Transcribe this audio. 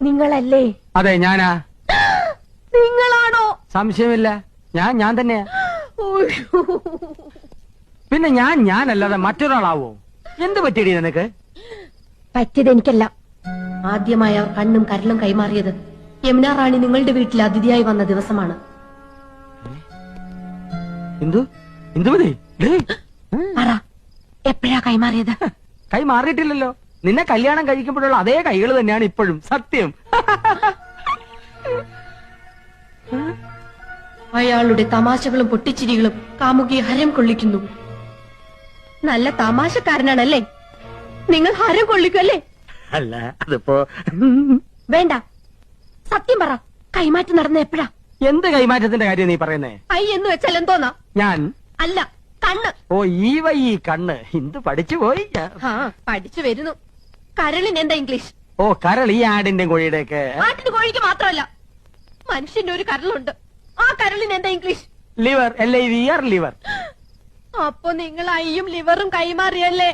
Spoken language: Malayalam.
നിങ്ങളല്ലേ? അതെ, ഞാനാ. നിങ്ങളാണോ? സംശയമില്ല, ഞാൻ തന്നെയാ. പിന്നെ ഞാനല്ലാതെ മറ്റൊരാളാവോ? എന്ത് പറ്റിയടി നിനക്ക്? പറ്റിയത് എനിക്കല്ല. ആദ്യമായി അവർ കണ്ണും കരളും കൈമാറിയത് യമുന റാണി നിങ്ങളുടെ വീട്ടിൽ അതിഥിയായി വന്ന ദിവസമാണ്. പറ, എപ്പോഴാ കൈമാറിയത്? കൈ മാറിയിട്ടില്ലല്ലോ. നിന്നെ കല്യാണം കഴിക്കുമ്പോഴുള്ള അതേ കൈകൾ തന്നെയാണ് ഇപ്പോഴും. സത്യം. അയാളുടെ തമാശകളും പൊട്ടിച്ചിരികളും കാമുകിയെ ഹരം കൊള്ളിക്കുന്നു. നല്ല തമാശക്കാരനാണല്ലേ? നിങ്ങൾ ഹരം കൊള്ളിക്കുമല്ലേ? അല്ല, അതിപ്പോ വേണ്ട, സത്യം പറ. കൈമാറ്റം നടന്ന എപ്പോഴാ? എന്ത് കൈമാറ്റത്തിന്റെ കാര്യം നീ പറയുന്നേ? ഐ എന്ന് വെച്ചാൽ എന്തോന്നാ? ഞാൻ അല്ല, കണ്ണ്. ഓ, ഈ കണ്ണ്. എന്ത് പഠിച്ചു പോയി? പഠിച്ചു വരുന്നു. കരളിന് എന്താ ഇംഗ്ലീഷ്? ഓ, കരൾ. ഈ ആടിന്റെ കോഴിയുടെ ഒക്കെ. ആട്ടിന് കോഴിക്ക് മാത്രമല്ല, മനുഷ്യന്റെ ഒരു കരളുണ്ട്. ആ കരളിന് എന്താ ഇംഗ്ലീഷ്? ലിവർ. LIVR, liver. അപ്പൊ നിങ്ങൾ ഐയും ലിവറും കൈമാറിയല്ലേ?